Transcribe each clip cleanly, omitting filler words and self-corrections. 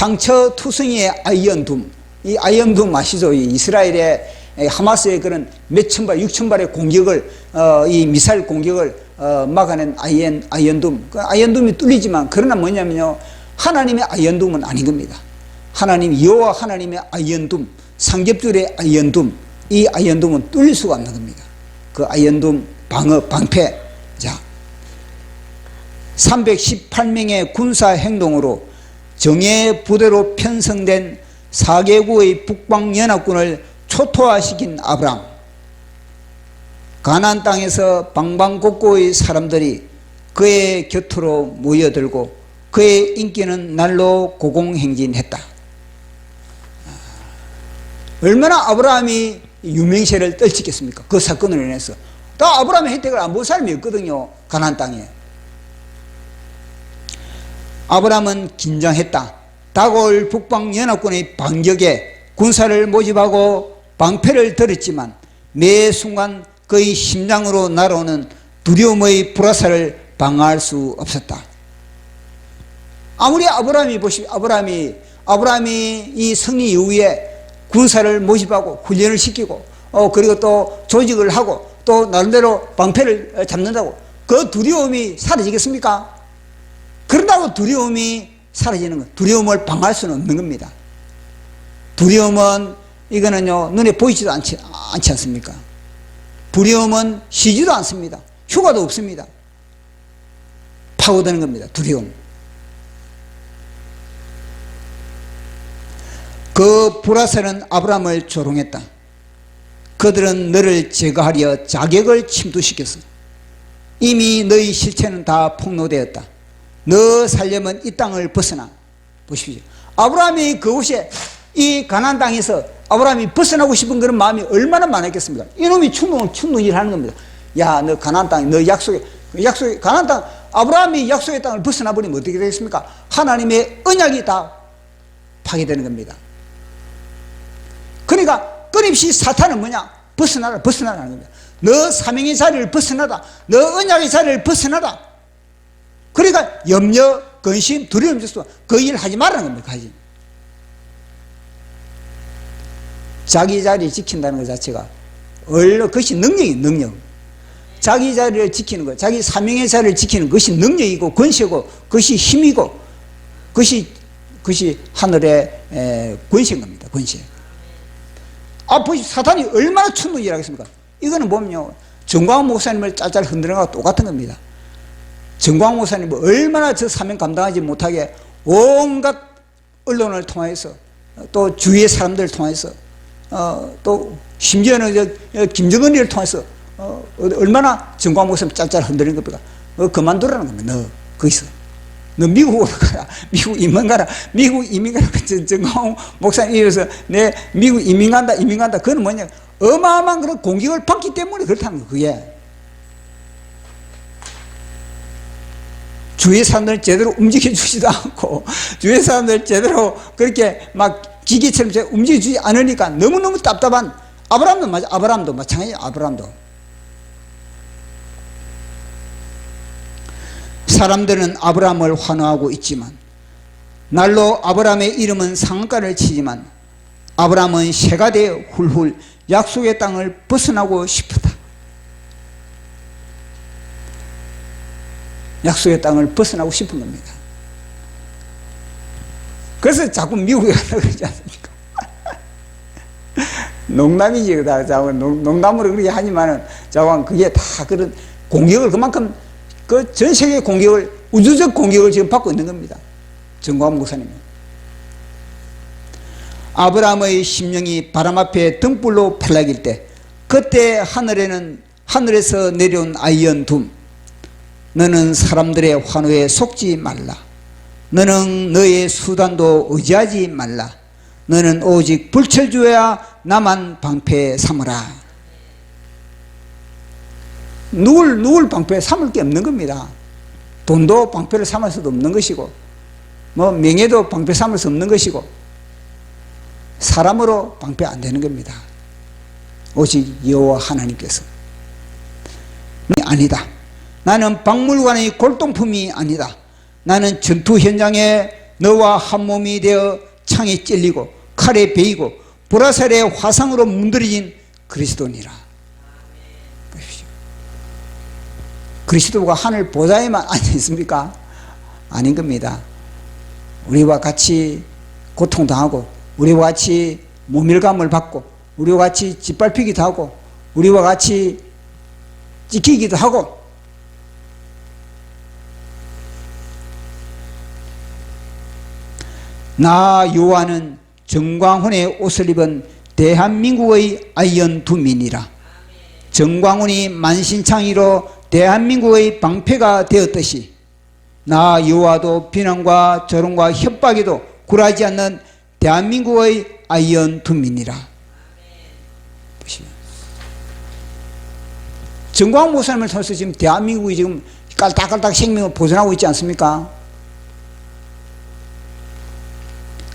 상처투성이의 아이언둠, 이 아이언둠 아시죠? 이 이스라엘의 하마스의 그런 몇천 발, 6천 발의 공격을, 이 미사일 공격을 막아낸 아이언둠. 그 아이언둠이 뚫리지만, 그러나 뭐냐면요, 하나님의 아이언둠은 아닌 겁니다. 여호와 하나님의 아이언둠, 삼겹줄의 아이언둠, 이 아이언둠은 뚫릴 수가 없는 겁니다. 그 아이언둠 방패. 자, 318명의 군사 행동으로 정예 부대로 편성된 4개국의 북방연합군을 초토화시킨 아브람. 가나안 땅에서 방방곡곡의 사람들이 그의 곁으로 모여들고 그의 인기는 날로 고공행진했다. 얼마나 아브라함이 유명세를 떨치겠습니까? 그 사건으로 인해서. 다 아브라함의 혜택을 안 본 사람이 없거든요, 가나안 땅에. 아브라함은 긴장했다. 다가올 북방연합군의 반격에 군사를 모집하고 방패를 들었지만 매 순간 그의 심장으로 날아오는 두려움의 불화살을 방어할 수 없었다. 아무리 아브라함이 이 승리 이후에 군사를 모집하고 훈련을 시키고 그리고 또 조직을 하고 또 나름대로 방패를 잡는다고 그 두려움이 사라지겠습니까? 그런다고 두려움이 사라지는 것, 두려움을 방어할 수는 없는 겁니다. 두려움은 이거는요, 눈에 보이지도 않지 않습니까? 두려움은 쉬지도 않습니다. 휴가도 없습니다. 파고드는 겁니다, 두려움. 그 불화살은 아브라함을 조롱했다. 그들은 너를 제거하려 자격을 침투시켰어. 이미 너의 실체는 다 폭로되었다. 너 살려면 이 땅을 벗어나. 보십시오. 아브라함이 그곳에 이 가나안 땅에서 아브라함이 벗어나고 싶은 그런 마음이 얼마나 많았겠습니까? 이놈이 충동을 하는 겁니다. 야, 너 가나안 땅, 너 약속에 가나안 땅, 아브라함이 약속의 땅을 벗어나 버리면 어떻게 되겠습니까? 하나님의 언약이 다 파괴되는 겁니다. 그러니까 끊임없이 사탄은 뭐냐? 벗어나라는 겁니다. 너 사명의 자리를 벗어나다. 너 언약의 자리를 벗어나다. 그러니까 염려, 근심, 두려움 있어서 그 일 하지 말라는 겁니다. 하지. 자기 자리 지킨다는 것 자체가 그것이 능력. 자기 자리를 지키는 것, 자기 사명의 자리를 지키는 것이 능력이고 권세고 그것이 힘이고 그것이 하늘의 권세인 겁니다. 권세. 보십시오. 사탄이 얼마나 충동을 하겠습니까? 이거는 보면요, 정광훈 목사님을 짤짤 흔드는 것과 똑같은 겁니다. 정광훈 목사님은 얼마나 저 사명 감당하지 못하게 온갖 언론을 통해서 또 주위의 사람들을 통해서 또 심지어는 김정은이를 통해서 얼마나 정광훈 목사님 짤짤 흔드는 겁니까? 그만두라는 겁니다. 너 거기서. 너 미국으로 가라. 미국 이민 가라. 정광훈 목사님 이래서 내 미국 이민 간다. 그건 뭐냐? 어마어마한 그런 공격을 받기 때문에 그렇다는 거. 그게. 주위의 사람들 제대로 움직여주지도 않고, 주위의 사람들 제대로 그렇게 막 기계처럼 움직여주지 않으니까 너무너무 답답한 아브라함도 마찬가지예요. 아브라함도. 사람들은 아브라함을 환호하고 있지만, 날로 아브라함의 이름은 상한가를 치지만, 아브라함은 새가 되어 훌훌 약속의 땅을 벗어나고 싶었다. 약속의 땅을 벗어나고 싶은 겁니다. 그래서 자꾸 미국에 간다고 그러지 않습니까? 농담이지. 농담으로 그렇게 하지만은, 그게 다 그런 공격을 그만큼 그 전 세계 공격을, 우주적 공격을 지금 받고 있는 겁니다. 정광훈 목사님은. 아브라함의 심령이 바람 앞에 등불로 팔락일 때, 그때 하늘에서 내려온 아이언둠, 너는 사람들의 환호에 속지 말라. 너는 너의 수단도 의지하지 말라. 너는 오직 불철주야 나만 방패 삼으라. 누굴 방패 삼을 게 없는 겁니다. 돈도 방패를 삼을 수도 없는 것이고, 명예도 방패 삼을 수 없는 것이고, 사람으로 방패 안 되는 겁니다. 오직 여호와 하나님께서. 아니다. 나는 박물관의 골동품이 아니다. 나는 전투 현장에 너와 한 몸이 되어 창에 찔리고 칼에 베이고 보라살의 화상으로 문드러진 그리스도니라. 그리스도가 하늘 보좌에만 앉아 있습니까? 아닌 겁니다. 우리와 같이 고통당하고 우리와 같이 모멸감을 받고 우리와 같이 짓밟히기도 하고 우리와 같이 찍히기도 하고 나 요한은 정광훈의 옷을 입은 대한민국의 아이언두민이라. 정광훈이 만신창이로 대한민국의 방패가 되었듯이 나 요한도 비난과 조롱과 협박에도 굴하지 않는 대한민국의 아이언두민이라. 정광훈 목사님을 통해서 지금 대한민국이 지금 깔딱깔딱 생명을 보존하고 있지 않습니까?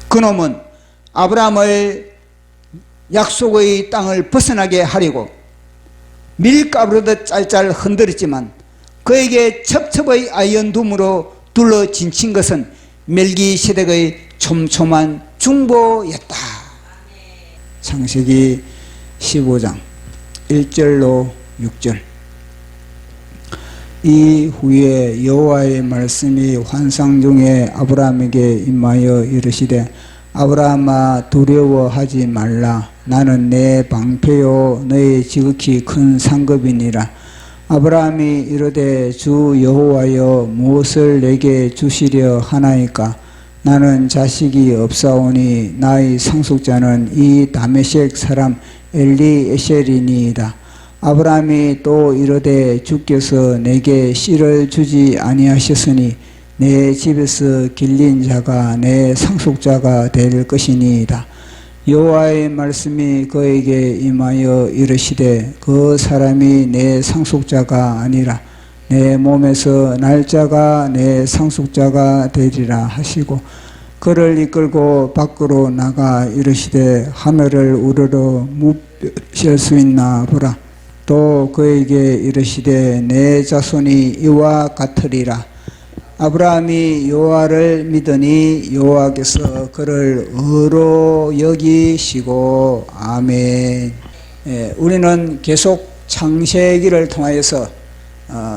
그놈은 아브라함을 약속의 땅을 벗어나게 하려고 밀가루듯 짤짤 흔들었지만 그에게 첩첩의 아이언둠으로 둘러 진친 것은 멜기세덱의 촘촘한 중보였다. 창세기 15장 1절로 6절. 이후에 여호와의 말씀이 환상 중에 아브라함에게 임하여 이르시되 아브라함아 두려워하지 말라. 나는 내 방패요 너의 지극히 큰 상급이니라. 아브라함이 이르되 주 여호와여 무엇을 내게 주시려 하나이까? 나는 자식이 없사오니 나의 상속자는 이 다메섹 사람 엘리에셀이니이다. 아브라함이 또 이르되 주께서 내게 씨를 주지 아니하셨으니 내 집에서 길린 자가 내 상속자가 될 것이니이다. 여호와의 말씀이 그에게 임하여 이르시되 그 사람이 내 상속자가 아니라 내 몸에서 날짜가 내 상속자가 되리라 하시고 그를 이끌고 밖으로 나가 이르시되 하늘을 우러러 묵실 수 있나 보라. 또 그에게 이르시되 내 자손이 이와 같으리라. 아브라함이 여호와를 믿으니 여호와께서 그를 의로 여기시고. 아멘. 우리는 계속 창세기를 통하여서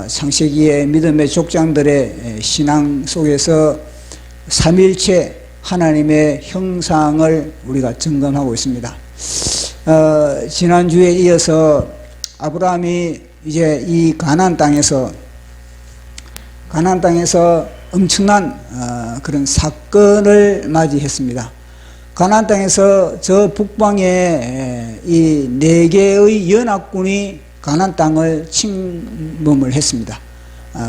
창세기의 믿음의 족장들의 신앙 속에서 삼일체 하나님의 형상을 우리가 점검하고 있습니다. 지난주에 이어서 아브라함이 이제 이 가나안 땅에서 엄청난 그런 사건을 맞이했습니다. 가나안 땅에서 저 북방에 이 4개의 연합군이 가나안 땅을 침범을 했습니다.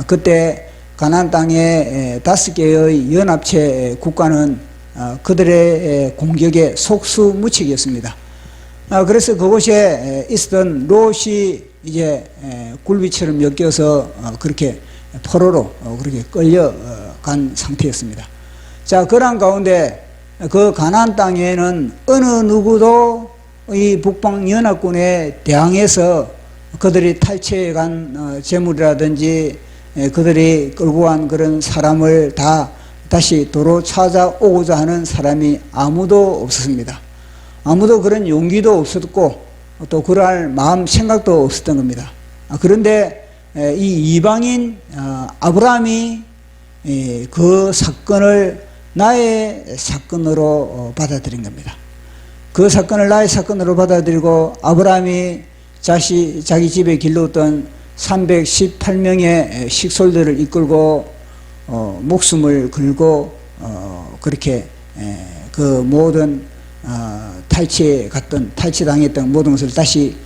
그때 가나안 땅의 5개의 연합체 국가는 그들의 공격에 속수무책이었습니다. 그래서 그곳에 있었던 롯이 이제 굴비처럼 엮여서 그렇게 포로로 그렇게 끌려간 상태였습니다. 자, 그런 가운데 그 가나안 땅에는 어느 누구도 이 북방 연합군에 대항해서 그들이 탈취해간 재물이라든지 그들이 끌고 간 그런 사람을 다 다시 도로 찾아오고자 하는 사람이 아무도 없었습니다. 아무도 그런 용기도 없었고 또 그럴 마음 생각도 없었던 겁니다. 그런데 이 이방인 아브라함이 그 사건을 나의 사건으로 받아들인 겁니다. 그 사건을 나의 사건으로 받아들이고 아브라함이 자기 집에 길렀던 318명의 식솔들을 이끌고 목숨을 걸고 그렇게 그 모든 탈취당했던 모든 것을 다시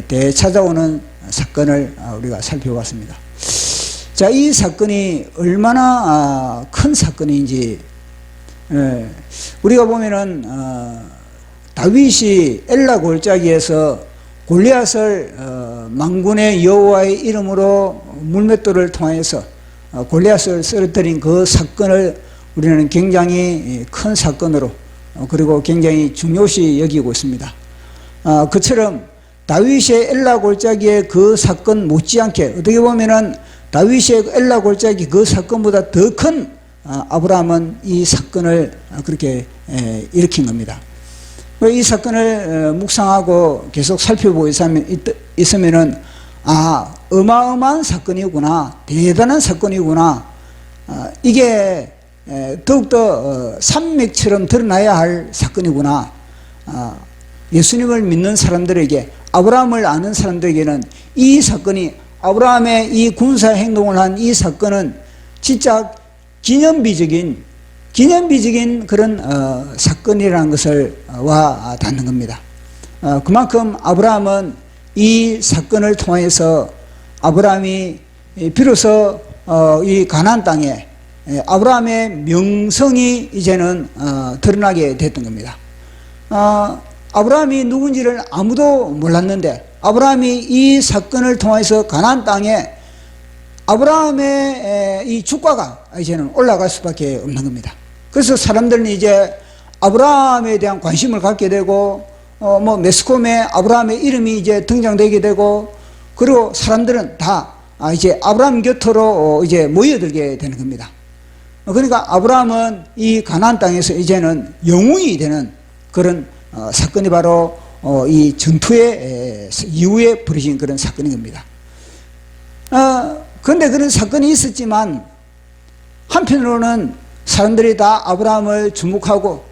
되찾아오는 사건을 우리가 살펴봤습니다. 자, 이 사건이 얼마나 큰 사건인지 우리가 보면은 다윗이 엘라 골짜기에서 골리앗을 만군의 여호와의 이름으로 물맷돌을 통해서 골리앗을 쓰러뜨린 그 사건을 우리는 굉장히 큰 사건으로 그리고 굉장히 중요시 여기고 있습니다. 그처럼 다윗의 엘라 골짜기의 그 사건 못지않게 어떻게 보면은 다윗의 엘라 골짜기 그 사건보다 더 큰 아브라함은 이 사건을 그렇게 일으킨 겁니다. 이 사건을 묵상하고 계속 살펴보고 있으면은 어마어마한 사건이구나, 대단한 사건이구나, 이게 더욱더 산맥처럼 드러나야 할 사건이구나. 예수님을 믿는 사람들에게, 아브라함을 아는 사람들에게는 이 사건이, 아브라함의 이 군사 행동을 한 이 사건은 진짜 기념비적인 그런 사건이라는 것을 와 닿는 겁니다. 그만큼 아브라함은 이 사건을 통해서 아브라함이 비로소 이 가나안 땅에 아브라함의 명성이 이제는 드러나게 됐던 겁니다. 아브라함이 누군지를 아무도 몰랐는데 아브라함이 이 사건을 통해서 가나안 땅에 아브라함의 이 주가가 이제는 올라갈 수밖에 없는 겁니다. 그래서 사람들은 이제 아브라함에 대한 관심을 갖게 되고 매스컴에 아브라함의 이름이 이제 등장되게 되고, 그리고 사람들은 다 이제 아브라함 곁으로 이제 모여들게 되는 겁니다. 그러니까 아브라함은 이 가나안 땅에서 이제는 영웅이 되는 그런 사건이 바로 이 전투의 이후에 벌어진 그런 사건인 겁니다. 그런데 그런 사건이 있었지만 한편으로는 사람들이 다 아브라함을 주목하고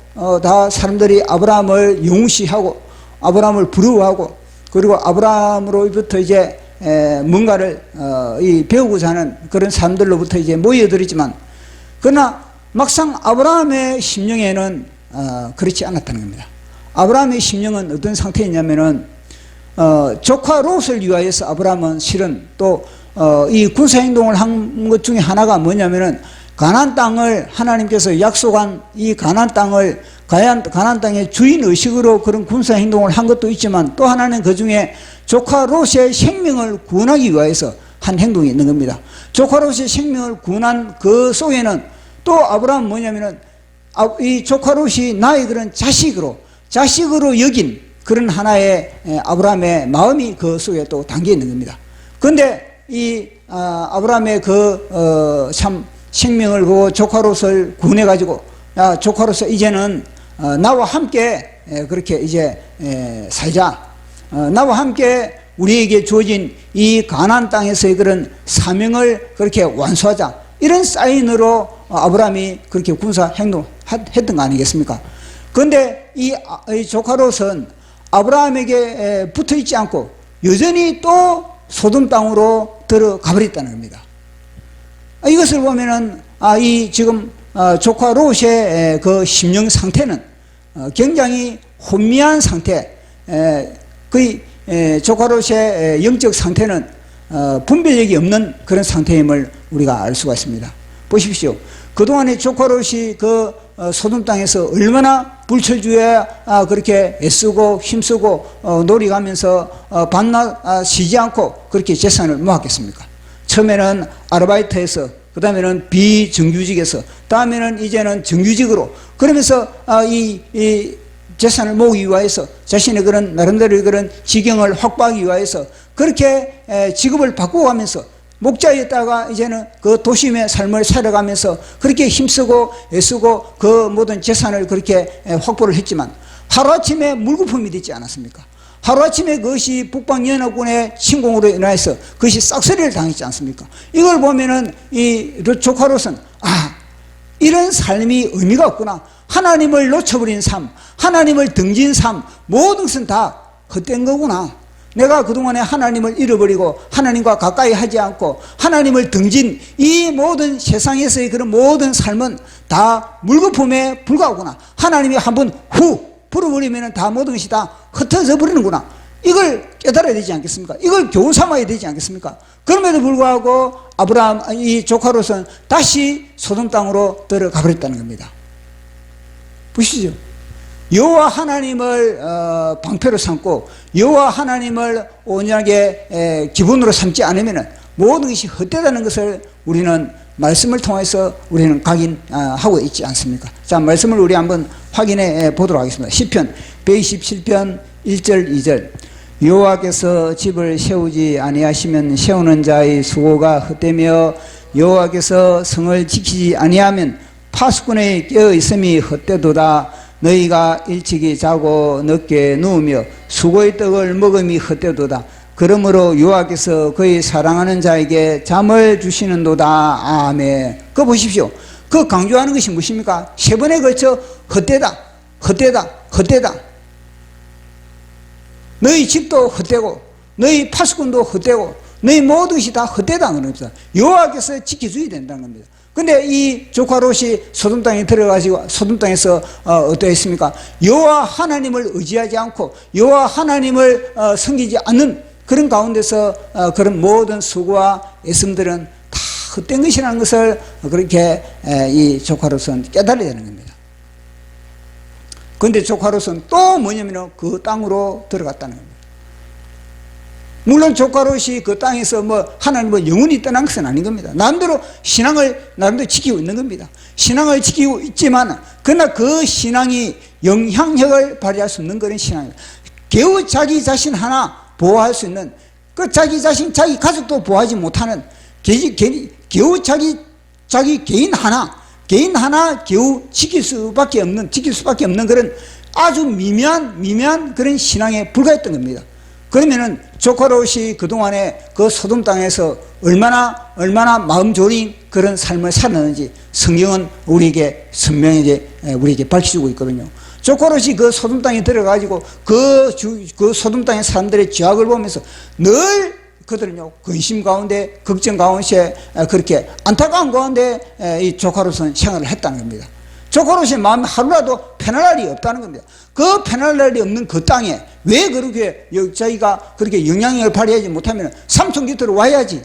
다 사람들이 아브라함을 영시하고 아브라함을 부러워하고, 그리고 아브라함으로부터 이제 뭔가를 배우고자 하는 그런 사람들로부터 이제 모여들었지만, 그러나 막상 아브라함의 심령에는 그렇지 않았다는 겁니다. 아브라함의 심령은 어떤 상태였냐면은 조카 롯을 위하여서 아브라함은 실은 또 이 군사행동을 한 것 중에 하나가 뭐냐면은 가나안 땅을 하나님께서 약속한 이 가나안 땅을 가나안 땅의 주인 의식으로 그런 군사행동을 한 것도 있지만, 또 하나는 그 중에 조카 롯의 생명을 구원하기 위해서 한 행동이 있는 겁니다. 조카 롯의 생명을 구원한 그 속에는 또 아브라함은 뭐냐면은 이 조카 롯이 나의 그런 자식으로 여긴 그런 하나의 아브라함의 마음이 그 속에 또 담겨 있는 겁니다. 그런데 이 아브라함의 참 생명을 보고 조카로서 구원해가지고, 야, 조카로서 이제는 나와 함께 그렇게 이제 살자. 나와 함께 우리에게 주어진 이 가나안 땅에서의 그런 사명을 그렇게 완수하자. 이런 사인으로 아브라함이 그렇게 군사 행동했던 거 아니겠습니까? 그런데 이 조카로서는 아브라함에게 붙어 있지 않고 여전히 또 소돔 땅으로 들어가 버렸다는 겁니다. 이것을 보면은 이 지금 조카 롯의 그 심령 상태는 굉장히 혼미한 상태, 거의 조카 롯의 영적 상태는 분별력이 없는 그런 상태임을 우리가 알 수가 있습니다. 보십시오. 그동안에 조카 롯이 그 소돔 땅에서 얼마나 불철주에 그렇게 애쓰고 힘쓰고 노력하면서 밤낮 쉬지 않고 그렇게 재산을 모았겠습니까? 처음에는 아르바이트에서, 그 다음에는 비정규직에서, 다음에는 이제는 정규직으로, 그러면서 이 재산을 모으기 위해서 자신의 그런 나름대로 그런 지경을 확보하기 위해서 그렇게 직업을 바꾸어가면서 목자였다가 이제는 그 도심의 삶을 살아가면서 그렇게 힘쓰고 애쓰고 그 모든 재산을 그렇게 확보를 했지만, 하루아침에 물거품이 되지 않았습니까? 하루아침에 그것이 북방연합군의 침공으로 인해서 그것이 싹쓸이를 당했지 않습니까? 이걸 보면은 이 조카로서는 이런 삶이 의미가 없구나. 하나님을 놓쳐버린 삶, 하나님을 등진 삶, 모든 것은 다 헛된 거구나. 내가 그동안에 하나님을 잃어버리고 하나님과 가까이 하지 않고 하나님을 등진 이 모든 세상에서의 그런 모든 삶은 다 물거품에 불과하구나. 하나님이 한번 후 불어버리면 다 모든 것이 다 흩어져 버리는구나. 이걸 깨달아야 되지 않겠습니까? 이걸 교훈 삼아야 되지 않겠습니까? 그럼에도 불구하고 아브라함 이 조카로서는 다시 소돔 땅으로 들어가 버렸다는 겁니다. 보시죠. 여호와 하나님을 방패로 삼고 여호와 하나님을 온전하게 기본으로 삼지 않으면 모든 것이 헛되다는 것을 우리는 말씀을 통해서 우리는 각인하고 있지 않습니까? 자, 말씀을 우리 한번 확인해 보도록 하겠습니다. 시편 127편 1절 2절. 여호와께서 집을 세우지 아니하시면 세우는 자의 수고가 헛되며 여호와께서 성을 지키지 아니하면 파수꾼의 깨어 있음이 헛되도다. 너희가 일찍이 자고 늦게 누우며 수고의 떡을 먹음이 헛되도다. 그러므로 여호와께서 그의 사랑하는 자에게 잠을 주시는도다. 아멘. 그거 보십시오. 그 강조하는 것이 무엇입니까? 세 번에 걸쳐 헛되다, 헛되다, 헛되다. 너희 집도 헛되고 너희 파수꾼도 헛되고 너희 모든 것이 다 헛되다는 겁니다. 여호와께서 지켜줘야 된다는 겁니다. 근데 이 조카 롯이 소돔 땅에 들어가지고 소돔 땅에서 어떠했습니까? 여호와 하나님을 의지하지 않고 여호와 하나님을 섬기지 않는 그런 가운데서 그런 모든 수고와 애씀들은 다 헛된 것이라는 것을 그렇게 이 조카 롯은 깨달아야 되는 겁니다. 그런데 조카 롯은 또 뭐냐면 그 땅으로 들어갔다는 겁니다. 물론 조카 롯이 그 땅에서 뭐 하나님을 영원히 떠난 것은 아닌 겁니다. 나름대로 신앙을 나름대로 지키고 있는 겁니다. 신앙을 지키고 있지만 그러나 그 신앙이 영향력을 발휘할 수 없는 그런 신앙입니다. 겨우 자기 자신 하나 보호할 수 있는 그 자기 자신 자기 가족도 보호하지 못하는 겨우 자기 개인 하나 겨우 지킬 수밖에 없는 그런 아주 미미한 그런 신앙에 불과했던 겁니다. 그러면은 조카 롯이 그동안에 그 소돔 땅에서 얼마나 마음 졸인 그런 삶을 살았는지 성경은 우리에게 선명하게 우리에게 밝혀주고 있거든요. 조카 롯이 그 소돔 땅에 들어가지고 그 소돔 땅의 사람들의 죄악을 보면서 늘 그들은요 근심 가운데 걱정 가운데 그렇게 안타까운 가운데 이 조카 롯은 생활을 했다는 겁니다. 조카 롯의 마음에 하루라도 편할 날이 없다는 겁니다. 그 편할 날이 없는 그 땅에 왜 그렇게 자기가 그렇게 영향력을 발휘하지 못하면 삼촌 곁으로 와야지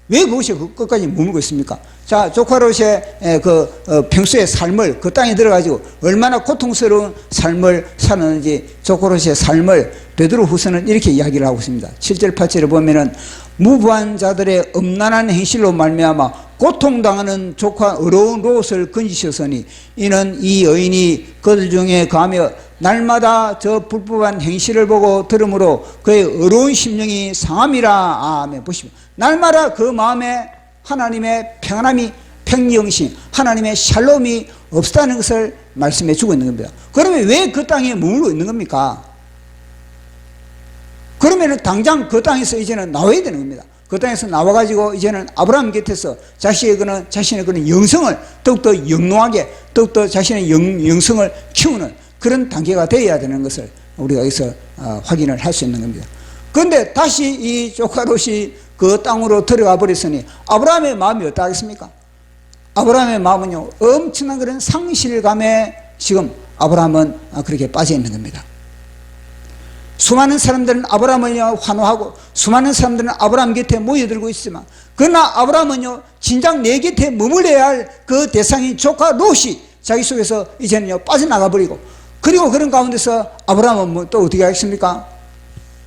왜 그것이 끝까지 머물고 있습니까? 자, 조카 롯의 평소의 삶을 그 땅에 들어가지고 얼마나 고통스러운 삶을 살았는지 조카 롯의 삶을 베드로후서는 이렇게 이야기를 하고 있습니다. 7절 8절에 보면은 무부한 자들의 음란한 행실로 말미암아 고통당하는 조카 어려운 롯을 건지셨으니 이는 이 여인이 그들 중에 가며 날마다 저 불법한 행실을 보고 들으므로 그의 어려운 심령이 상함이라. 아멘. 보시면 날마다 그 마음에 하나님의 평안함이 평정심 하나님의 샬롬이 없다는 것을 말씀해 주고 있는 겁니다. 그러면 왜 그 땅에 머물고 있는 겁니까? 그러면 당장 그 땅에서 이제는 나와야 되는 겁니다. 그 땅에서 나와가지고 이제는 아브라함 곁에서 자신의 그런 영성을 더욱더 영롱하게 더욱더 자신의 영성을 키우는 그런 단계가 되어야 되는 것을 우리가 여기서 확인을 할 수 있는 겁니다. 그런데 다시 이 조카 롯이 그 땅으로 들어가 버렸으니 아브라함의 마음이 어떠하겠습니까? 아브라함의 마음은요 엄청난 그런 상실감에 지금 아브라함은 그렇게 빠져 있는 겁니다. 수많은 사람들은 아브라함을 환호하고 수많은 사람들은 아브라함 곁에 모여들고 있지만 그러나 아브라함은요 진작 내 곁에 머물러야 할 그 대상인 조카 롯이 자기 속에서 이제는요 빠져나가 버리고 그리고 그런 가운데서 아브라함은 뭐 또 어떻게 하겠습니까?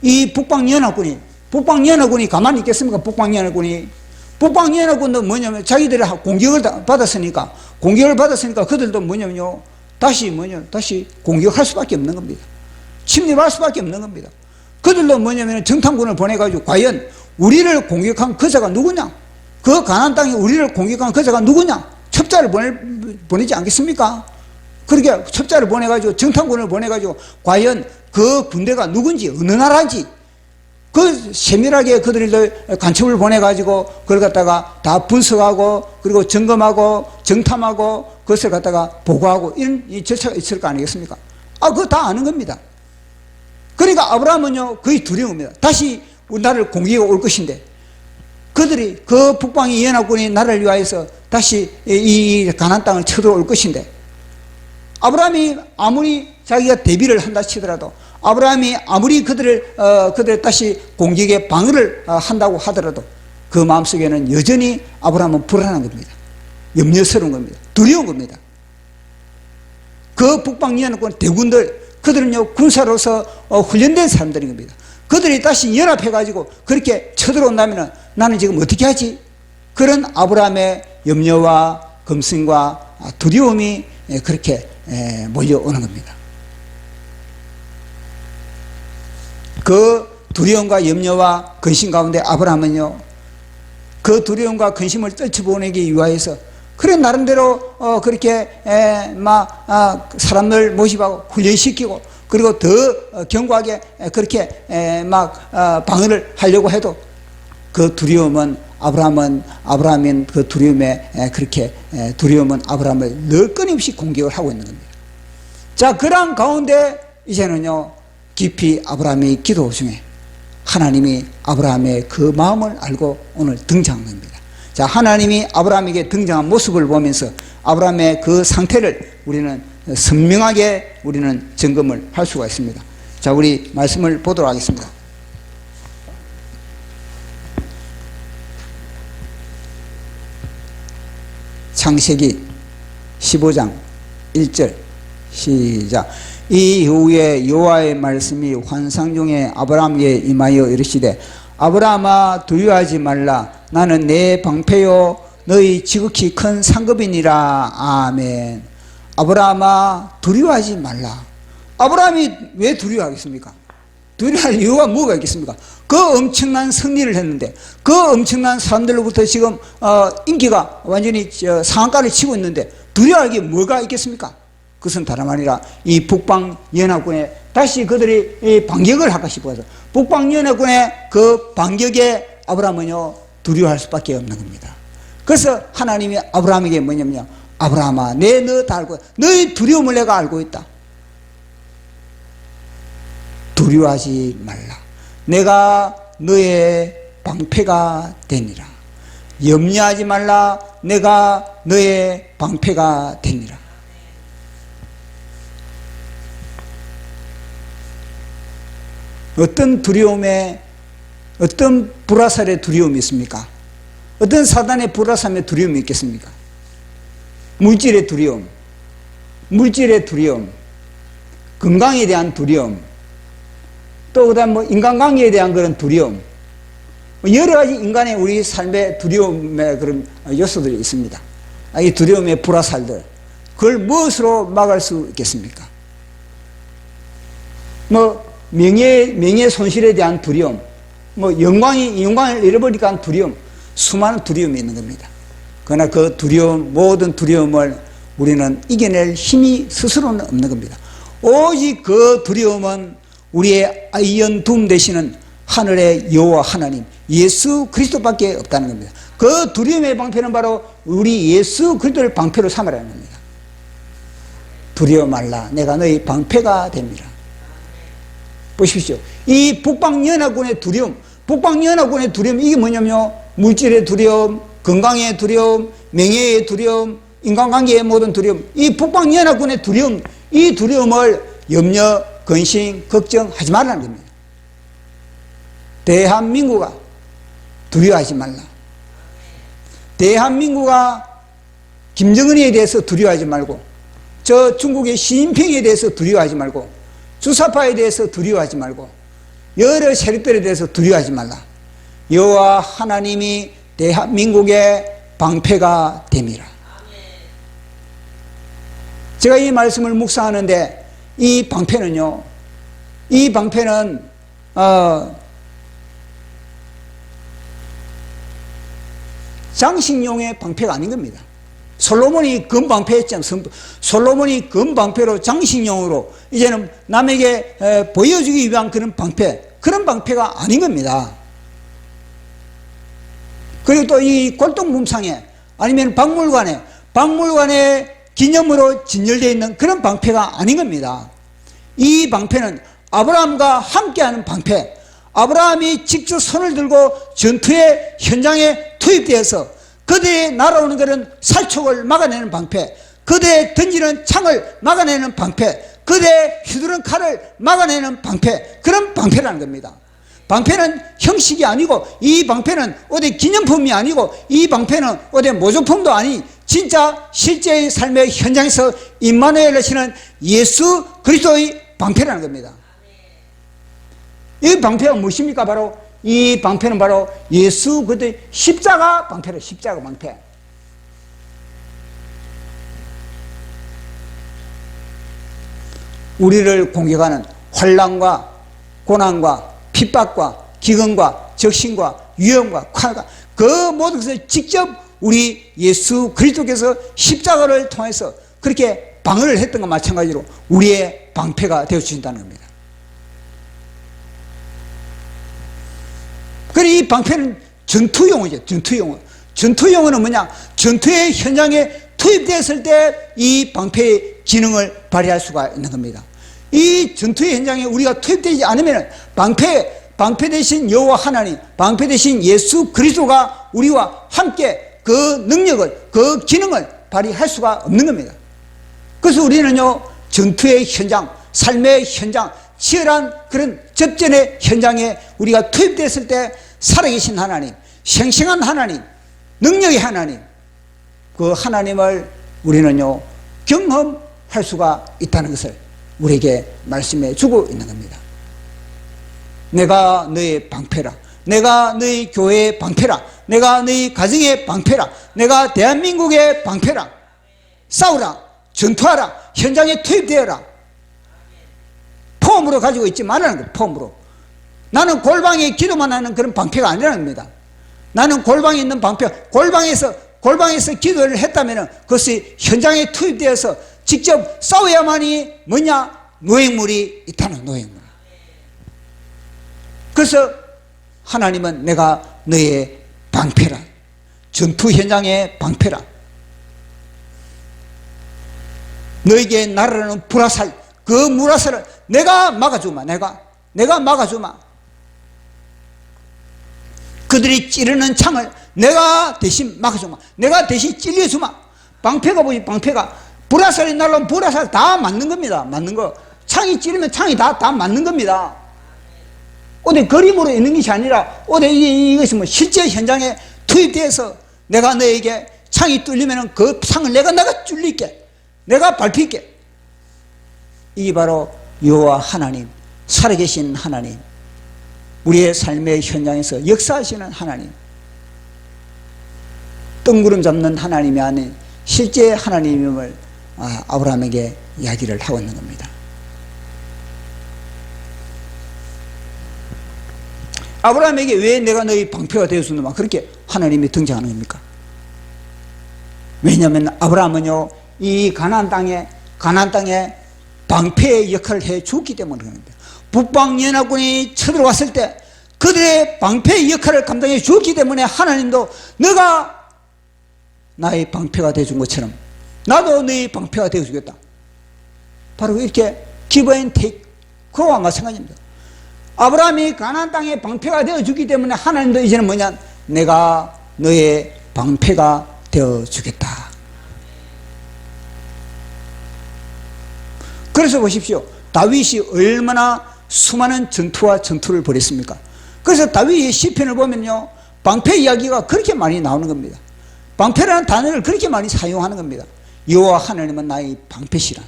이 북방연합군이 가만히 있겠습니까? 북방연합군도 뭐냐면 자기들이 공격을 받았으니까 그들도 뭐냐면요 다시 공격할 수밖에 없는 겁니다. 침입할 수밖에 없는 겁니다. 그들도 뭐냐면 정탐군을 보내가지고 과연 우리를 공격한 그자가 누구냐? 그 가나안 땅에 우리를 공격한 그자가 누구냐? 첩자를 보내지 않겠습니까? 그렇게 첩자를 보내가지고 정탐군을 보내가지고 과연 그 군대가 누군지 어느 나라인지 그 세밀하게 그들을 간첩을 보내가지고 그걸 갖다가 다 분석하고 그리고 점검하고 정탐하고 그것을 갖다가 보고하고 이런 이 절차가 있을 거 아니겠습니까? 그거 다 아는 겁니다. 그러니까 아브라함은요 거의 두려운 겁니다. 다시 나를 공격해 올 것인데 그들이 그 북방의 연합군이 나를 위하여서 다시 이 가나안 땅을 쳐들어올 것인데 아브라함이 아무리 자기가 대비를 한다 치더라도 아브라함이 아무리 그들을 다시 공격에 방어를 한다고 하더라도 그 마음속에는 여전히 아브라함은 불안한 겁니다. 염려스러운 겁니다. 두려운 겁니다. 그 북방 연합군 대군들 그들은요 군사로서 훈련된 사람들인 겁니다. 그들이 다시 연합해가지고 그렇게 쳐들어온다면 나는 지금 어떻게 하지? 그런 아브라함의 염려와 검증과 두려움이 그렇게 몰려오는 겁니다. 그 두려움과 염려와 근심 가운데 아브라함은요 그 두려움과 근심을 떨쳐보내기 위하여서 그래 나름대로 그렇게 사람들 모집하고 훈련시키고 그리고 더 견고하게 그렇게 방어를 하려고 해도 그 두려움은 아브라함은 그 두려움에 그렇게 두려움은 아브라함을 늘 끊임없이 공격을 하고 있는 겁니다. 자, 그런 가운데 이제는요 깊이 아브라함의 기도 중에 하나님이 아브라함의 그 마음을 알고 오늘 등장한 겁니다. 자, 하나님이 아브라함에게 등장한 모습을 보면서 아브라함의 그 상태를 우리는 선명하게 우리는 점검을 할 수가 있습니다. 자, 우리 말씀을 보도록 하겠습니다. 창세기 15장 1절 시작. 이후에 여호와의 말씀이 환상 중에 아브라함에게 임하여 이르시되 아브라함아 두려워하지 말라. 나는 내 방패요 너희 지극히 큰 상급이니라. 아멘. 아브라함아 두려워하지 말라. 아브라함이 왜 두려워하겠습니까? 두려워할 이유가 뭐가 있겠습니까? 그 엄청난 승리를 했는데 그 엄청난 사람들로부터 지금 인기가 완전히 상한가를 치고 있는데 두려워할 게 뭐가 있겠습니까? 그것은 다름 아니라 이 북방연합군에 다시 그들이 반격을 할까 싶어서 북방연합군의 그 반격에 아브라함은요 두려워할 수밖에 없는 겁니다. 그래서 하나님이 아브라함에게 뭐냐면요, 아브라함아 너 다 알고 너의 두려움을 내가 알고 있다. 두려워하지 말라. 내가 너의 방패가 되니라. 염려하지 말라. 내가 너의 방패가 되니라. 어떤 두려움에, 어떤 불화살의 두려움이 있습니까? 어떤 사단의 불화살의 두려움이 있겠습니까? 물질의 두려움, 물질의 두려움, 건강에 대한 두려움, 또 그다음 인간관계에 대한 그런 두려움, 여러 가지 인간의 우리 삶의 두려움의 그런 요소들이 있습니다. 이 두려움의 불화살들, 그걸 무엇으로 막을 수 있겠습니까? 명예 손실에 대한 두려움, 영광을 잃어버리니까 한 두려움, 수많은 두려움이 있는 겁니다. 그러나 그 두려움, 모든 두려움을 우리는 이겨낼 힘이 스스로는 없는 겁니다. 오직 그 두려움은 우리의 아이언둠 되시는 하늘의 여호와 하나님 예수 그리스도밖에 없다는 겁니다. 그 두려움의 방패는 바로 우리 예수 그리스도를 방패로 삼으라는 겁니다. 두려워 말라. 내가 너희 방패가 됩니다. 보십시오. 이 북방연합군의 두려움, 북방연합군의 두려움, 이게 뭐냐면요, 물질의 두려움, 건강의 두려움, 명예의 두려움, 인간관계의 모든 두려움, 이 북방연합군의 두려움, 이 두려움을 염려, 근심, 걱정하지 말라는 겁니다. 대한민국아 두려워하지 말라. 대한민국아 김정은에 대해서 두려워하지 말고, 저 중국의 시진핑에 대해서 두려워하지 말고, 주사파에 대해서 두려워하지 말고, 여러 세력들에 대해서 두려워하지 말라. 여호와 하나님이 대한민국의 방패가 됨이라. 제가 이 말씀을 묵상하는데 이 방패는요, 이 방패는 장식용의 방패가 아닌 겁니다. 솔로몬이 금방패였잖아요. 솔로몬이 금방패로 장식용으로 이제는 남에게 보여주기 위한 그런 방패가 아닌 겁니다. 그리고 또 이 골동품상에 아니면 박물관에 기념으로 진열되어 있는 그런 방패가 아닌 겁니다. 이 방패는 아브라함과 함께하는 방패, 아브라함이 직접 손을 들고 전투의 현장에 투입되어서 그대의 날아오는 그런 살촉을 막아내는 방패, 그대의 던지는 창을 막아내는 방패, 그대의 휘두른 칼을 막아내는 방패, 그런 방패라는 겁니다. 방패는 형식이 아니고, 이 방패는 어디 기념품이 아니고, 이 방패는 어디 모조품도 아니, 진짜 실제의 삶의 현장에서 임마누엘 하시는 예수 그리스도의 방패라는 겁니다. 이 방패가 무엇입니까? 바로 이 방패는 바로 예수 그리스도의 십자가 방패로, 십자가 방패. 우리를 공격하는 환난과 고난과 핍박과 기근과 적신과 위험과 쾌가, 그 모든 것을 직접 우리 예수 그리스도께서 십자가를 통해서 그렇게 방어를 했던 것과 마찬가지로 우리의 방패가 되어주신다는 겁니다. 그리고 이 방패는 전투용어죠. 전투용어. 전투용어는 뭐냐? 전투의 현장에 투입되었을 때 이 방패의 기능을 발휘할 수가 있는 겁니다. 이 전투의 현장에 우리가 투입되지 않으면 방패 대신 여호와 하나님, 방패 대신 예수 그리스도가 우리와 함께 그 능력을, 그 기능을 발휘할 수가 없는 겁니다. 그래서 우리는요, 전투의 현장, 삶의 현장, 치열한 그런 접전의 현장에 우리가 투입됐을 때 살아계신 하나님, 생생한 하나님, 능력의 하나님, 그 하나님을 우리는요, 경험할 수가 있다는 것을 우리에게 말씀해 주고 있는 겁니다. 내가 너의 방패라. 내가 너희 교회의 방패라. 내가 너희 가정의 방패라. 내가 대한민국의 방패라. 싸우라. 전투하라. 현장에 투입되어라. 폼으로 가지고 있지 말라는 거예요. 폼으로. 나는 골방에 기도만 하는 그런 방패가 아니라는 겁니다. 나는 골방에 있는 방패, 골방에서 기도를 했다면 그것이 현장에 투입되어서 직접 싸워야만이 뭐냐? 노획물이 있다는 노획물. 그래서 하나님은 내가 너의 방패라. 전투 현장의 방패라. 너에게 날아오는 불화살, 그 물화살을 내가 막아주마. 내가 막아주마. 그들이 찌르는 창을 내가 대신 막아주마. 내가 대신 찔려주마. 방패가 뭐지? 방패가 불화살이 날아오면 불화살 다 맞는 겁니다. 맞는 거. 창이 찌르면 창이 다 맞는 겁니다. 어디 그림으로 있는 것이 아니라 어디 이것이 뭐 실제 현장에 투입돼서 내가 너에게 창이 뚫리면 그 창을 내가 뚫릴게, 내가 밟힐게. 이게 바로 여호와 하나님, 살아계신 하나님, 우리의 삶의 현장에서 역사하시는 하나님, 뜬구름 잡는 하나님이 아닌 실제 하나님임을 아브라함에게 이야기를 하고 있는 겁니다. 아브라함에게 왜 내가 너희 방패가 되어주는가 그렇게 하나님이 등장하는 겁니까? 왜냐하면 아브라함은요, 이 가나안 땅에 방패의 역할을 해 주었기 때문에 그럽니다. 북방연합군이 쳐들어왔을 때 그들의 방패의 역할을 감당해 주었기 때문에 하나님도 너가 나의 방패가 되어준 것처럼 나도 너의 방패가 되어주겠다. 바로 이렇게 give and take, 그와 마찬가지입니다. 아브라함이 가나안 땅에 방패가 되어주기 때문에 하나님도 이제는 뭐냐? 내가 너의 방패가 되어주겠다. 그래서 보십시오. 다윗이 얼마나 수많은 전투를 벌였습니까? 그래서 다윗의 시편을 보면요, 방패 이야기가 그렇게 많이 나오는 겁니다. 방패라는 단어를 그렇게 많이 사용하는 겁니다. 여호와 하나님은 나의 방패시라.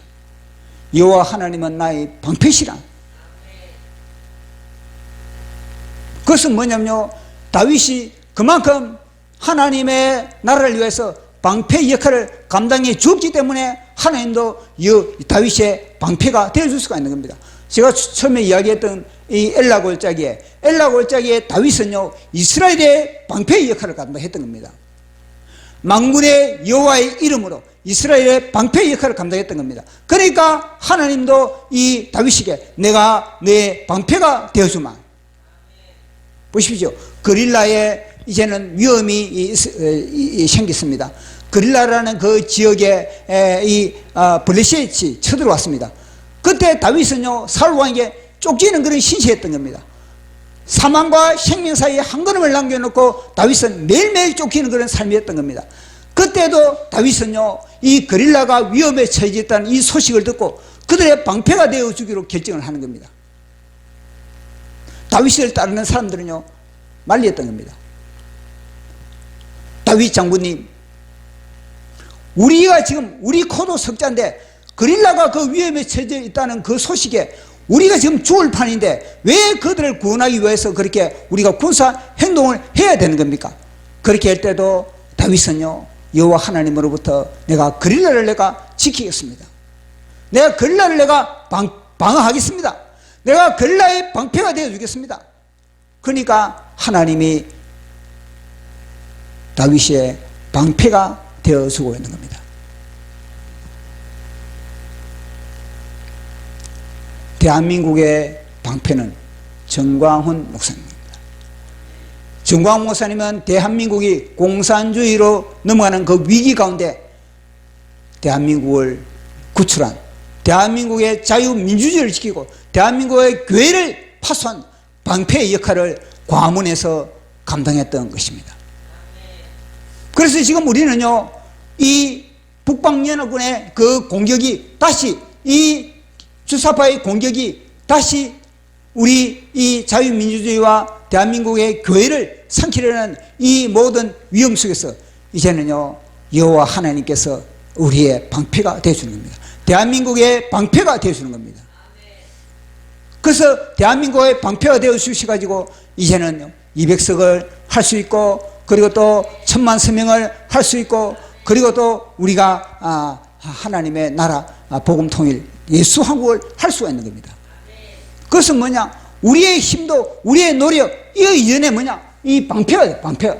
여호와 하나님은 나의 방패시라. 그것은 뭐냐면요, 다윗이 그만큼 하나님의 나라를 위해서 방패 역할을 감당해 주었기 때문에 하나님도 다윗의 방패가 되어줄 수가 있는 겁니다. 제가 처음에 이야기했던 이 엘라 골짜기에 다윗은요, 이스라엘의 방패 역할을 감당했던 겁니다. 만군의 여호와의 이름으로 이스라엘의 방패 역할을 감당했던 겁니다. 그러니까 하나님도 이 다윗에게 내가 내 방패가 되어주마. 보십시오. 그릴라에 이제는 위험이 생겼습니다. 그릴라라는 그 지역에 이 블레셋이 쳐들어왔습니다. 그때 다윗은요, 사울 왕에게 쫓기는 그런 신세였던 겁니다. 사망과 생명 사이에 한 걸음을 남겨놓고 다윗은 매일매일 쫓기는 그런 삶이었던 겁니다. 그때도 다윗은요, 이 그릴라가 위험에 처해졌다는 이 소식을 듣고 그들의 방패가 되어주기로 결정을 하는 겁니다. 다윗을 따르는 사람들은요, 말리었던 겁니다. 다윗 장군님, 우리가 지금 우리 코도 석자인데 그릴라가 그 위험에 처해 있다는 그 소식에 우리가 지금 죽을 판인데 왜 그들을 구원하기 위해서 그렇게 우리가 군사 행동을 해야 되는 겁니까? 그렇게 할 때도 다윗은요, 여호와 하나님으로부터 내가 그릴라를 내가 지키겠습니다. 내가 그릴라를 내가 방어하겠습니다. 내가 그릴라의 방패가 되어주겠습니다. 그러니까 하나님이 다윗의 방패가 되어주고 있는 겁니다. 대한민국의 방패는 정광훈 목사님입니다. 정광훈 목사님은 대한민국이 공산주의로 넘어가는 그 위기 가운데 대한민국을 구출한, 대한민국의 자유민주주의를 지키고 대한민국의 교회를 파수한 방패의 역할을 과문에서 감당했던 것입니다. 그래서 지금 우리는요, 이 북방연합군의 그 공격이 다시, 이 주사파의 공격이 다시 우리 이 자유민주주의와 대한민국의 교회를 삼키려는 이 모든 위험 속에서 이제는요, 여호와 하나님께서 우리의 방패가 되어주는 겁니다. 대한민국의 방패가 되어주는 겁니다. 그래서 대한민국의 방패가 되어주셔가지고 이제는 200석을 할 수 있고, 그리고 또 1000만 서명을 할 수 있고, 그리고 또 우리가 하나님의 나라 복음 통일 예수 한국을 할 수가 있는 겁니다. 그것은 뭐냐? 우리의 힘도, 우리의 노력, 이거 이전에 뭐냐? 이 방패가 돼요, 방패가.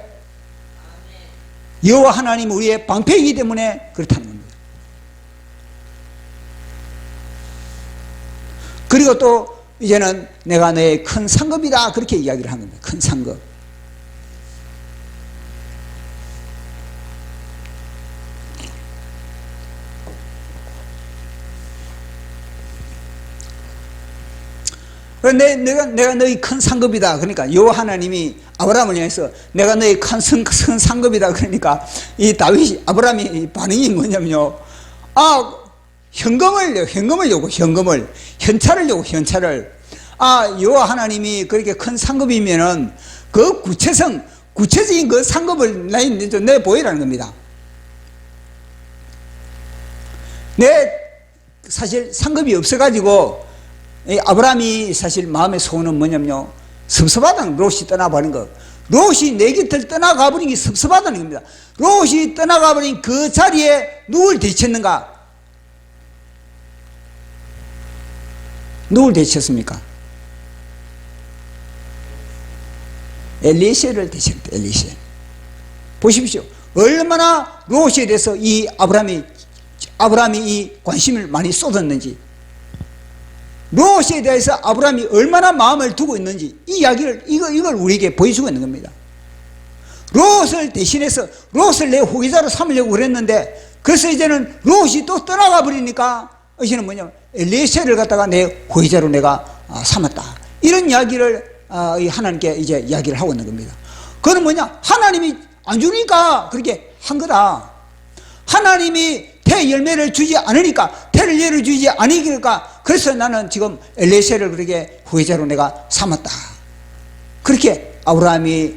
여호와 하나님 우리의 방패이기 때문에 그렇다는 겁니다. 그리고 또 이제는 내가 너의 큰 상급이다, 그렇게 이야기를 한 겁니다. 큰 상급. 내가 너희 큰 상급이다. 그러니까 여호와 하나님이 아브라함을 향해서 내가 너희 큰 상급이다. 그러니까 이 다윗이, 아브라함이 반응이 뭐냐면요, 현금을 요구, 현찰을 요구, 현찰을. 여호와 하나님이 그렇게 큰 상급이면은 그 구체적인 그 상급을 내 보이라는 겁니다. 내 사실 상급이 없어가지고 아브라함이 사실 마음의 소원은 뭐냐면요, 섭섭하다는, 롯이 떠나버린 것. 롯이 내 곁을 떠나가버린 게 섭섭하다는 겁니다. 롯이 떠나가버린 그 자리에 누굴 대체했는가? 누굴 대체했습니까? 엘리에셀을 대체했다. 엘리에셀. 보십시오. 얼마나 롯에 대해서 이 아브라함이 이 관심을 많이 쏟았는지, 롯에 대해서 아브라함이 얼마나 마음을 두고 있는지, 이 이야기를, 이걸 우리에게 보여주고 있는 겁니다. 롯을 대신해서 롯을 내 후계자로 삼으려고 그랬는데, 그래서 이제는 롯이 또 떠나가 버리니까 이제는 뭐냐면 엘리에셀을 갖다가 내 후계자로 내가 삼았다, 이런 이야기를 하나님께 이제 이야기를 하고 있는 겁니다. 그건 뭐냐? 하나님이 안 주니까 그렇게 한 거다. 하나님이 태 열매를 주지 않으니까, 태를 열어주지 않으니까, 그래서 나는 지금 엘리에셀을 그렇게 후계자로 내가 삼았다. 그렇게 아브라함이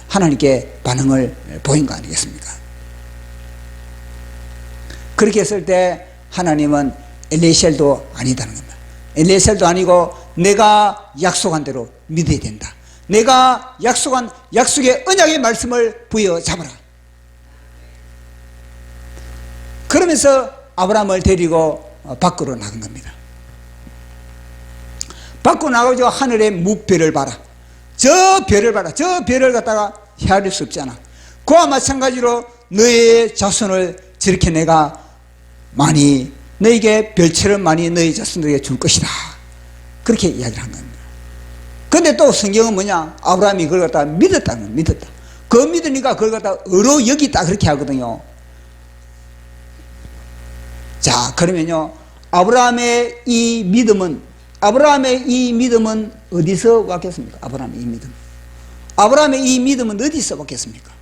하나님께 반응을 보인 거 아니겠습니까? 그렇게 했을 때 하나님은 엘리에셀도 아니다는 겁니다. 엘리에셀도 아니고 내가 약속한 대로 믿어야 된다. 내가 약속한 약속의 언약의 말씀을 부여잡아라. 그러면서 아브라함을 데리고 밖으로 나간 겁니다. 밖으로 나가서 하늘의 묵별을 봐라. 저 별을 봐라. 저 별을 갖다가 헤아릴 수 없잖아. 그와 마찬가지로 너의 자손을 저렇게 내가 많이, 너에게 별처럼 많이 너의 자손들에게 줄 것이다. 그렇게 이야기를 한 겁니다. 근데 또 성경은 뭐냐? 아브라함이 그걸 갖다가 믿었다는 거예요. 믿었다. 그 믿으니까 그걸 갖다가 의로 여기다, 그렇게 하거든요. 자, 그러면요, 아브라함의 이 믿음은 어디서 왔겠습니까? 아브라함의 이 믿음은 어디서 왔겠습니까?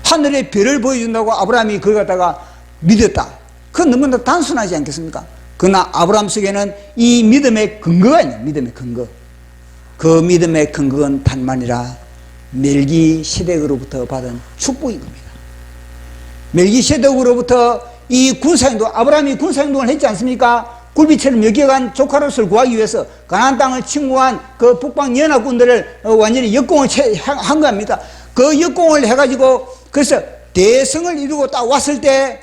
하늘의 별을 보여준다고 아브라함이 그걸 갖다가 믿었다. 그건 너무나 단순하지 않겠습니까? 그러나 아브라함 속에는 이 믿음의 근거가 있는, 믿음의 근거. 그 믿음의 근거는 단만이라 멜기세덱으로부터 받은 축복인 겁니다. 멜기세덱으로부터 이 군사행동, 아브라함이 군사행동을 했지 않습니까? 굴비처럼 여겨간 조카롯을 구하기 위해서 가나안 땅을 침공한 그 북방연합군들을 완전히 역공을 한 겁니다. 그 역공을 해가지고, 그래서 대성을 이루고 딱 왔을 때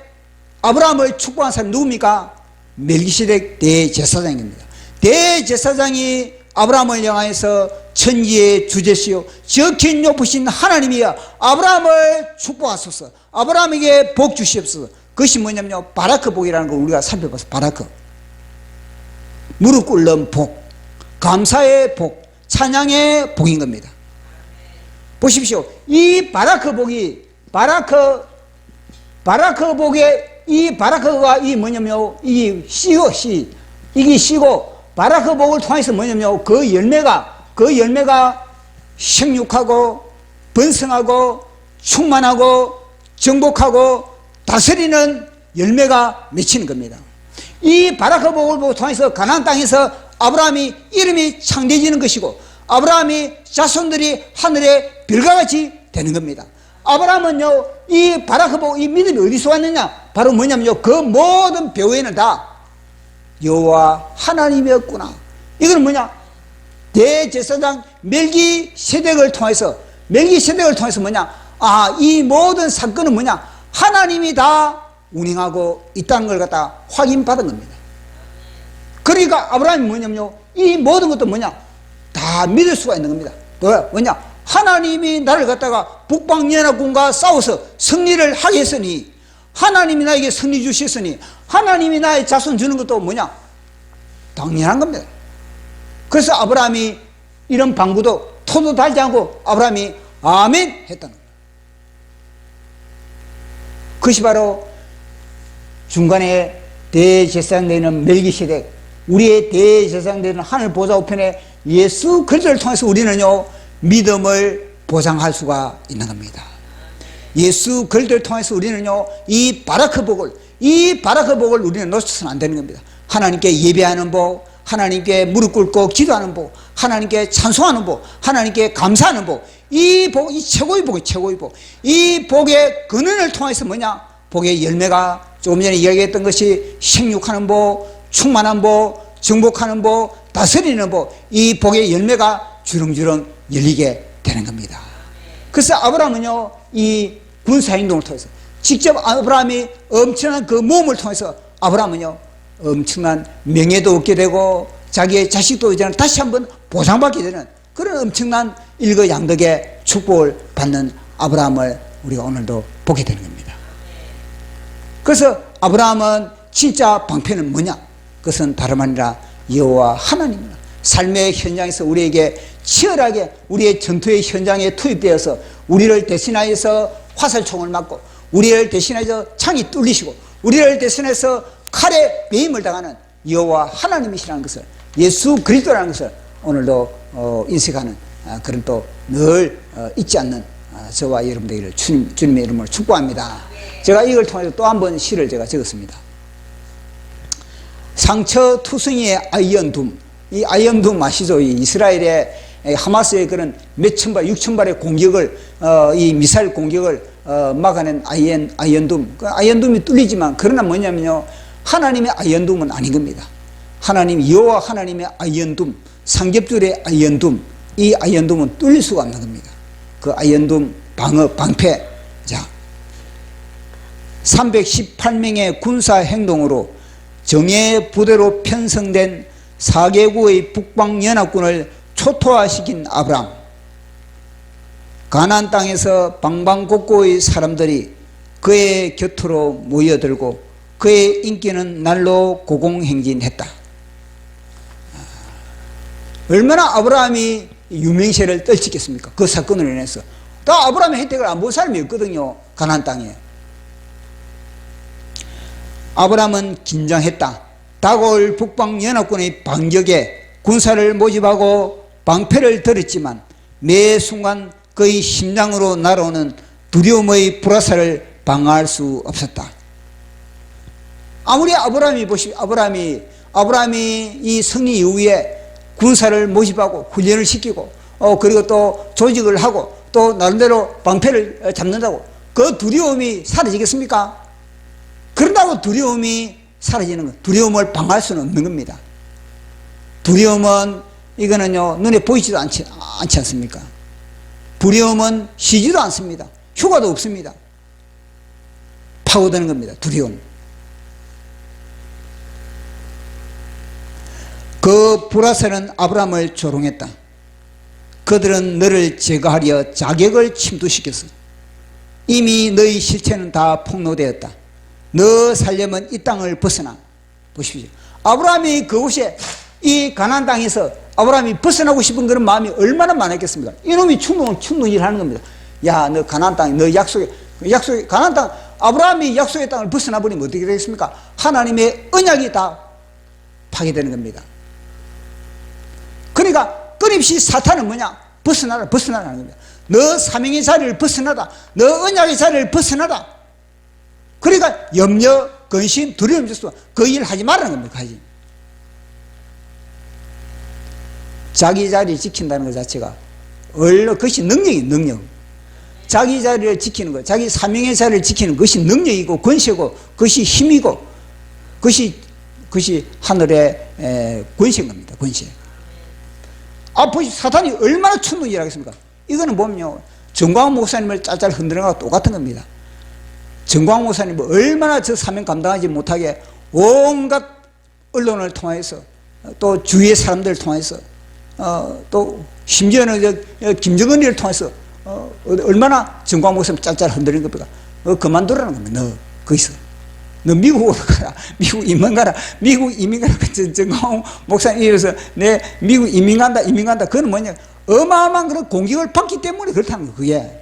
아브라함을 축복한 사람이 누굽니까? 멜기세덱 대제사장입니다. 대제사장이 아브라함을 향해서 천지의 주제시요 지극히 높으신 하나님이여 아브라함을 축복하소서. 아브라함에게 복 주시옵소서. 그것이 뭐냐면요, 바라크 복이라는 걸 우리가 살펴봐서, 바라크, 무릎 꿇는 복, 감사의 복, 찬양의 복인 겁니다. 보십시오. 이 바라크 복이, 바라크 복의 이 바라크가 이 뭐냐면요, 이 씨고, 이게 씨고, 바라크 복을 통해서 뭐냐면요, 그 열매가 생육하고 번성하고 충만하고 정복하고 다스리는 열매가 맺히는 겁니다. 이 바라크 복을 통해서 가나안 땅에서 아브라함이 이름이 창대해지는 것이고, 아브라함이 자손들이 하늘의 별과 같이 되는 겁니다. 아브라함은요, 이 바라크 복, 이 믿음이 어디서 왔느냐? 바로 뭐냐면요, 그 모든 배후에는 다 여호와 하나님이었구나. 이건 뭐냐? 대제사장 멜기세덱을 통해서 뭐냐? 아, 이 모든 사건은 뭐냐? 하나님이 다 운행하고 있다는 걸 갖다 확인받은 겁니다. 그러니까 아브라함이 뭐냐면요, 이 모든 것도 뭐냐? 다 믿을 수가 있는 겁니다. 뭐냐? 하나님이 나를 갖다가 북방연합군과 싸워서 승리를 하게 했으니, 하나님이 나에게 승리 주셨으니, 하나님이 나의 자손 주는 것도 뭐냐? 당연한 겁니다. 그래서 아브라함이 이런 방구도 토도 달지 않고 아브라함이 아멘 했다는 겁니다. 그것이 바로 중간에 대제사장 되는 멜기세덱, 우리의 대제사장 되는 하늘 보좌 우편에 예수 그리스도를 통해서 우리는요, 믿음을 보장할 수가 있는 겁니다. 예수 그리스도를 통해서 우리는요, 이 바라크 복을 우리는 놓쳐서는 안 되는 겁니다. 하나님께 예배하는 복, 하나님께 무릎 꿇고 기도하는 복, 하나님께 찬송하는 복, 하나님께 감사하는 복, 이 복, 이 최고의 복이 최고의 복. 이 복의 근원을 통해서 뭐냐? 복의 열매가 조금 전에 이야기했던 것이 생육하는 복, 충만한 복, 정복하는 복, 다스리는 복, 이 복의 열매가 주렁주렁 열리게 되는 겁니다. 그래서 아브라함은요, 이 군사행동을 통해서 직접 아브라함이 엄청난 그 모험을 통해서 아브라함은요, 엄청난 명예도 얻게 되고 자기의 자식도 이제는 다시 한번 보상받게 되는 그런 엄청난 일거양득의 축복을 받는 아브라함을 우리가 오늘도 보게 되는 겁니다. 그래서 아브라함은 진짜 방패는 뭐냐? 그것은 다름 아니라 여호와 하나님입니다. 삶의 현장에서 우리에게 치열하게 우리의 전투의 현장에 투입되어서 우리를 대신하여서 화살총을 맞고, 우리를 대신해서 창이 뚫리시고, 우리를 대신해서 칼에 매임을 당하는 여호와 하나님이시라는 것을, 예수 그리스도라는 것을 오늘도 인식하는 그런 또 늘 잊지 않는 저와 여러분들에게 주님의 이름으로 축복합니다. 제가 이걸 통해서 또 한 번 시를 제가 적었습니다. 상처투성이의 아이언둠, 이 아이언둠 아시죠? 이 이스라엘의 하마스의 그런 몇천 발, 6천 발의 공격을, 이 미사일 공격을 막아낸 아이언둠. 그 아이언둠이 뚫리지만, 그러나 뭐냐면요, 하나님의 아이언둠은 아닌 겁니다. 여호와 하나님의 아이언둠, 삼겹줄의 아이언둠, 이 아이언둠은 뚫릴 수가 없는 겁니다. 그 아이언둠 방패. 자, 318명의 군사 행동으로 정예 부대로 편성된 4개국의 북방연합군을 초토화시킨 아브람. 가나안 땅에서 방방곡곡의 사람들이 그의 곁으로 모여들고 그의 인기는 날로 고공행진했다. 얼마나 아브라함이 유명세를 떨치겠습니까? 그 사건으로 인해서. 다 아브라함의 혜택을 안 본 사람이 없거든요, 가나안 땅에. 아브라함은 긴장했다. 다가올 북방연합군의 반격에 군사를 모집하고 방패를 들었지만 매 순간 그의 심장으로 날아오는 두려움의 불화살을 방어할 수 없었다. 아무리 아브라함이 이 승리 이후에 군사를 모집하고 훈련을 시키고 그리고 또 조직을 하고 또 나름대로 방패를 잡는다고 그 두려움이 사라지겠습니까? 그런다고 두려움이 사라지는 것, 두려움을 방어할 수는 없는 겁니다. 두려움은 이거는요, 눈에 보이지도 않지 않습니까? 두려움은 쉬지도 않습니다. 휴가도 없습니다. 파고드는 겁니다, 두려움. 그 불화살은 아브라함을 조롱했다. 그들은 너를 제거하려 자격을 침투시켰어. 이미 너희 실체는 다 폭로되었다. 너 살려면 이 땅을 벗어나. 보십시오. 아브라함이 그곳에 이 가나안 땅에서 아브라함이 벗어나고 싶은 그런 마음이 얼마나 많았겠습니까? 이놈이 충동을 하는 겁니다. 야, 너 가나안 땅, 너 약속에 가나안 땅, 아브라함이 약속의 땅을 벗어나 버리면 어떻게 되겠습니까? 하나님의 언약이 다 파괴되는 겁니다. 그러니까 끊임없이 사탄은 뭐냐? 벗어나라 하는 겁니다. 너 사명의 자리를 벗어나라. 너 언약의 자리를 벗어나라. 그러니까 염려, 근심, 두려움, 그 일 하지 말라는 겁니다. 하지. 자기 자리 지킨다는 것 자체가 그것이 능력. 자기 자리를 지키는 것, 자기 사명의 자리를 지키는 것이 능력이고 권세고 그것이 힘이고 그것이 하늘의 권세인 겁니다. 권세. 보십시오. 사탄이 얼마나 충동을 하겠습니까? 이거는 보면요, 정광훈 목사님을 짤짤 흔드는 것과 똑같은 겁니다. 정광훈 목사님은 얼마나 저 사명 감당하지 못하게 온갖 언론을 통해서 또 주위의 사람들을 통해서 또 심지어는 김정은이를 통해서 얼마나 정광훈 목사님 짤짤 흔드는 겁니까? 그만두라는 겁니다. 너 거기서. 너 미국으로 가라. 미국 이민 가라. 정광훈 목사님이어서 내 미국 이민 간다. 그건 뭐냐? 어마어마한 그런 공격을 받기 때문에 그렇다는 거예요. 그게.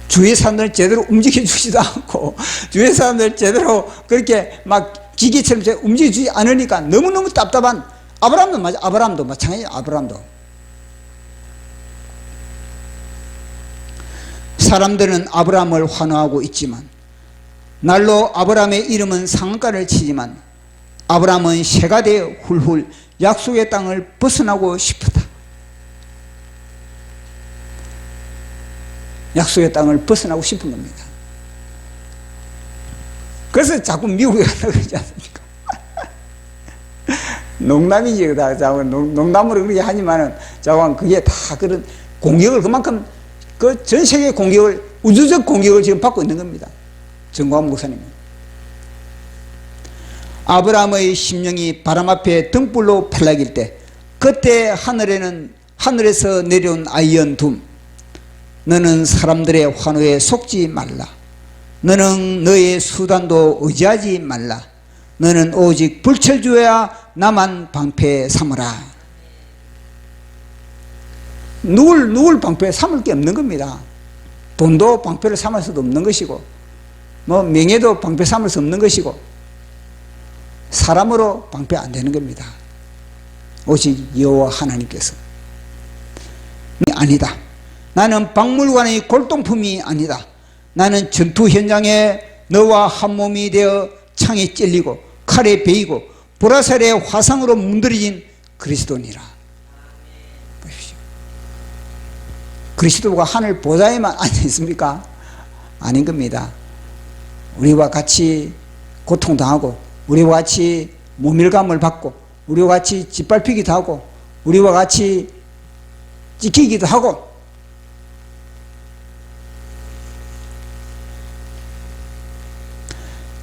주위 사람들 제대로 움직여주지도 않고, 주위 사람들 제대로 그렇게 막 기계처럼 움직여주지 않으니까 너무너무 답답한 아브라함도 마찬가지예요. 아브라함도. 사람들은 아브라함을 환호하고 있지만, 날로 아브라함의 이름은 상한가를 치지만, 아브라함은 새가 되어 훌훌 약속의 땅을 벗어나고 싶었다. 약속의 땅을 벗어나고 싶은 겁니다. 그래서 자꾸 미국에 가려고 그러지 않습니까? 농담이지. 농담으로 그렇게 하지만은, 그게 다 그런 공격을 그만큼 그 전 세계 공격을, 우주적 공격을 지금 받고 있는 겁니다. 정광훈 목사님은. 아브라함의 심령이 바람 앞에 등불로 팔락일 때, 그때 하늘에서 내려온 아이언 둠, 너는 사람들의 환호에 속지 말라. 너는 너의 수단도 의지하지 말라. 너는 오직 불철주야 나만 방패 삼으라. 누굴 방패 삼을 게 없는 겁니다. 돈도 방패를 삼을 수도 없는 것이고, 명예도 방패 삼을 수 없는 것이고, 사람으로 방패 안 되는 겁니다. 오직 여호와 하나님께서. 아니다. 나는 박물관의 골동품이 아니다. 나는 전투 현장에 너와 한 몸이 되어 창에 찔리고 칼에 베이고 보라살의 화상으로 문드러진 그리스도니라. 보십시오. 그리스도가 하늘 보좌에만 앉아 있습니까? 아닌 겁니다. 우리와 같이 고통당하고, 우리와 같이 모멸감을 받고, 우리와 같이 짓밟히기도 하고, 우리와 같이 찍히기도 하고,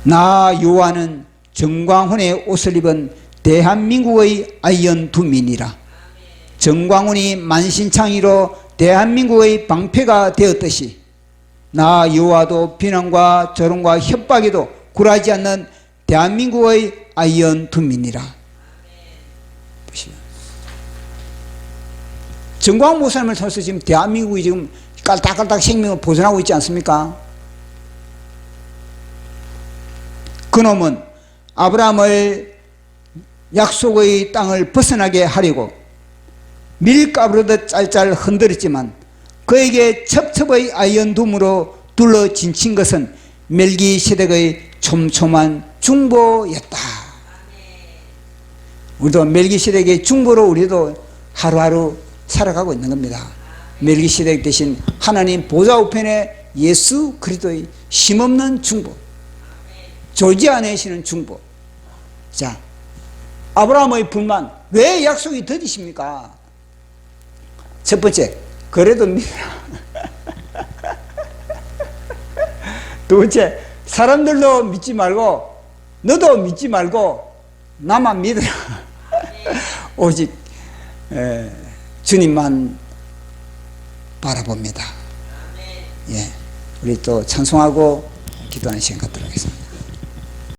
나 요한은 정광훈의 옷을 입은 대한민국의 아이언 두민이라. 정광훈이 만신창이로 대한민국의 방패가 되었듯이, 나 요한도 비난과 조롱과 협박에도 굴하지 않는 대한민국의 아이언 두민이라. 정광훈 목사님을 통해서 지금 대한민국이 지금 깔딱깔딱 생명을 보존하고 있지 않습니까? 그놈은 아브라함을 약속의 땅을 벗어나게 하려고 밀가루듯 짤짤 흔들었지만, 그에게 첩첩의 아이언둠으로 둘러 진친 것은 멜기세덱의 촘촘한 중보였다. 우리도 멜기세덱의 중보로 우리도 하루하루 살아가고 있는 겁니다. 멜기세덱 대신 하나님 보좌 우편에 예수 그리스도의 힘없는 중보, 졸지 않으시는 중보. 자, 아브라함의 불만, 왜 약속이 더디십니까? 첫 번째, 그래도 믿으라. 두 번째, 사람들도 믿지 말고 너도 믿지 말고 나만 믿으라. 오직 주님만 바라봅니다. 예, 우리 또 찬송하고 기도하는 시간 갖도록 하겠습니다.